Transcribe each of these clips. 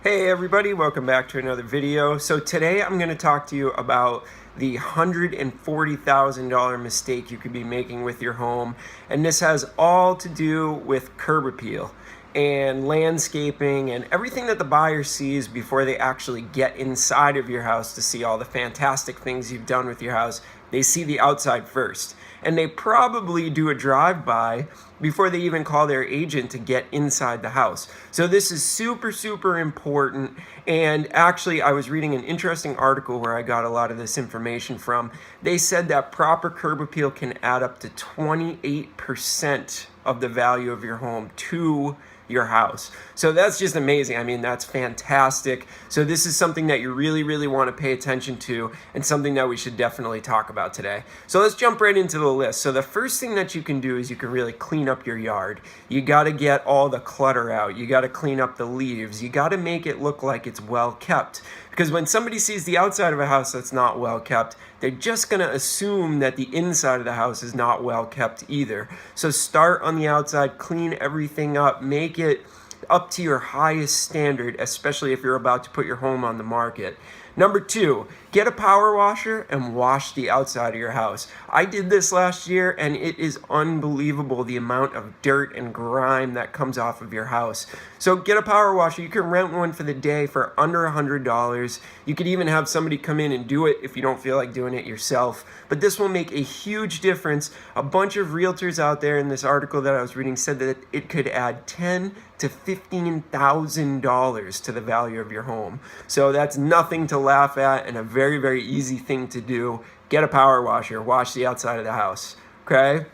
Hey everybody, welcome back to another video. So today I'm going to talk to you about the $140,000 mistake you could be making with your home. And this has all to do with curb appeal and landscaping and everything that the buyer sees before they actually get inside of your house to see all the fantastic things you've done with your house. They see the outside first. And they probably do a drive-by before they even call their agent to get inside the house. So this is super, super important. And actually, I was reading an interesting article where I got a lot of this information from. They said that proper curb appeal can add up to 28% of the value of your home to your house. So that's just amazing. I mean, that's fantastic. So this is something that you really, really want to pay attention to and something that we should definitely talk about today. So let's jump right into the list. So the first thing that you can do is you can really clean up your yard. You got to get all the clutter out. You got to clean up the leaves. You got to make it look like it's well kept. Because when somebody sees the outside of a house that's not well kept, they're just going to assume that the inside of the house is not well kept either. So start on the outside, clean everything up, make it up to your highest standard, especially if you're about to put your home on the market. Number 2, get a power washer and wash the outside of your house. I did this last year and it is unbelievable the amount of dirt and grime that comes off of your house. So get a power washer. You can rent one for the day for under $100. You could even have somebody come in and do it if you don't feel like doing it yourself. But this will make a huge difference. A bunch of realtors out there in this article that I was reading said that it could add $10,000 to $15,000 to the value of your home. So that's nothing to laugh at and a very, very easy thing to do. Get a power washer, wash the outside of the house, okay?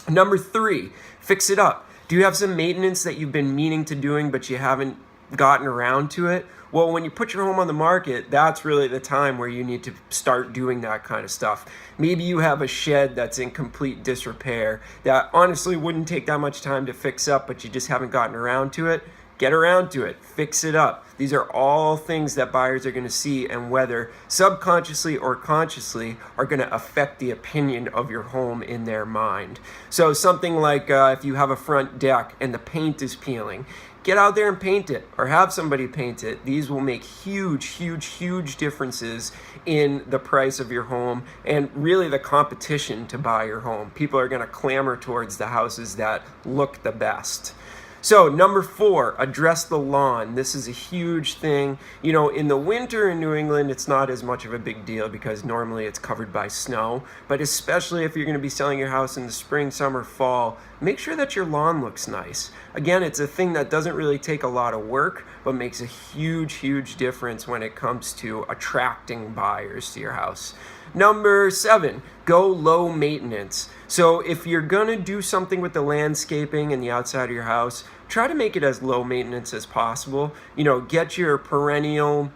Number 3, fix it up. Do you have some maintenance that you've been meaning to doing but you haven't gotten around to it? Well, when you put your home on the market, that's really the time where you need to start doing that kind of stuff. Maybe you have a shed that's in complete disrepair that honestly wouldn't take that much time to fix up, but you just haven't gotten around to it. Get around to it, fix it up. These are all things that buyers are going to see and whether subconsciously or consciously are going to affect the opinion of your home in their mind. So something like if you have a front deck and the paint is peeling, get out there and paint it or have somebody paint it. These will make huge, huge, huge differences in the price of your home and really the competition to buy your home. People are going to clamor towards the houses that look the best. So number 4, address the lawn. This is a huge thing. You know, in the winter in New England, it's not as much of a big deal because normally it's covered by snow. But especially if you're going to be selling your house in the spring, summer, fall, make sure that your lawn looks nice. Again, it's a thing that doesn't really take a lot of work, but makes a huge, huge difference when it comes to attracting buyers to your house. Number 7, go low maintenance. So if you're going to do something with the landscaping and the outside of your house, try to make it as low maintenance as possible. You know, get your perennial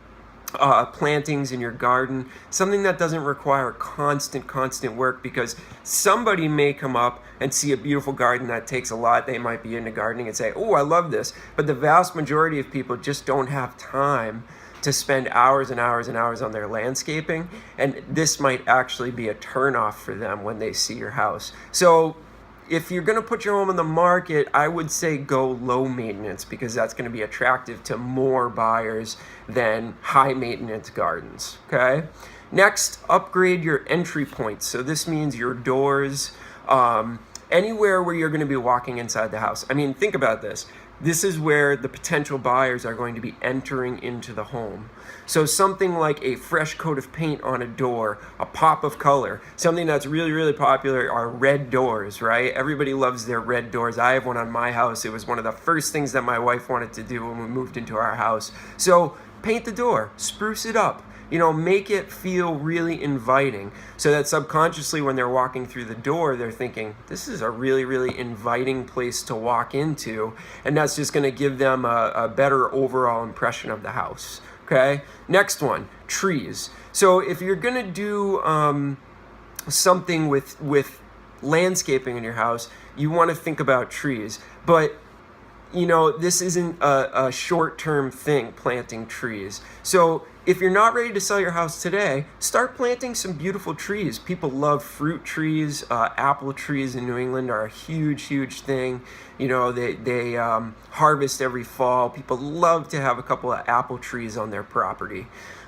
plantings in your garden, something that doesn't require constant work, because somebody may come up and see a beautiful garden that takes a lot. They might be into gardening and say, oh, I love this. But the vast majority of people just don't have time to spend hours and hours and hours on their landscaping. And this might actually be a turnoff for them when they see your house. So if you're going to put your home on the market, I would say go low maintenance because that's going to be attractive to more buyers than high maintenance gardens, okay? Next, upgrade your entry points. So this means your doors, anywhere where you're going to be walking inside the house. I mean, think about this. This is where the potential buyers are going to be entering into the home. So something like a fresh coat of paint on a door, a pop of color, something that's really, really popular are red doors, right? Everybody loves their red doors. I have one on my house. It was one of the first things that my wife wanted to do when we moved into our house. So paint the door, spruce it up. You know, make it feel really inviting so that subconsciously when they're walking through the door, they're thinking, this is a really, really inviting place to walk into. And that's just going to give them a better overall impression of the house. Okay. Next one, trees. So if you're going to do something with landscaping in your house, you want to think about trees. But you know, this isn't a short-term thing, planting trees. So if you're not ready to sell your house today, start planting some beautiful trees. People love fruit trees. Apple trees in New England are a huge, huge thing. You know, they harvest every fall. People love to have a couple of apple trees on their property.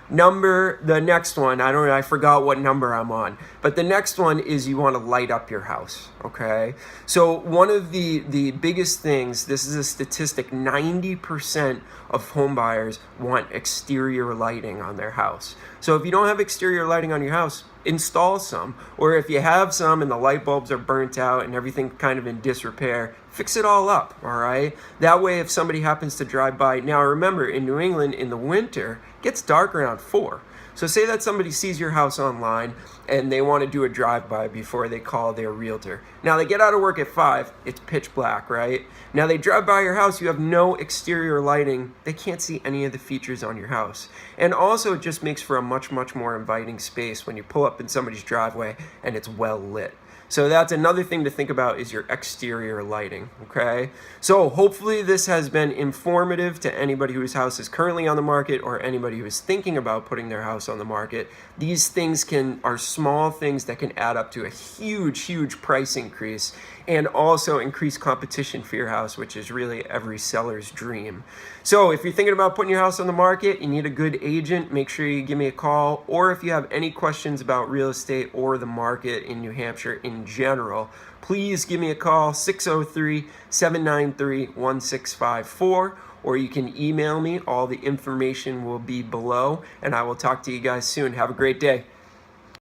The next one, I forgot what number I'm on, but the next one is you want to light up your house, okay? So one of the biggest things, this is a statistic, 90% of home buyers want exterior lighting on their house. So if you don't have exterior lighting on your house, install some. Or if you have some and the light bulbs are burnt out and everything kind of in disrepair, fix it all up, all right? That way if somebody happens to drive by, now remember in New England in the winter, it gets dark around 4. So say that somebody sees your house online and they want to do a drive-by before they call their realtor. Now they get out of work at 5, it's pitch black, right? Now they drive by your house, you have no exterior lighting, they can't see any of the features on your house. And also it just makes for a much, much more inviting space when you pull up in somebody's driveway and it's well lit. So that's another thing to think about is your exterior lighting, okay? So hopefully this has been informative to anybody whose house is currently on the market or anybody who is thinking about putting their house on the market. These things are small things that can add up to a huge, huge price increase and also increase competition for your house, which is really every seller's dream. So if you're thinking about putting your house on the market, you need a good agent, make sure you give me a call. Or if you have any questions about real estate or the market in New Hampshire in general, please give me a call, 603-793-1654. Or you can email me. All the information will be below, and I will talk to you guys soon. Have a great day.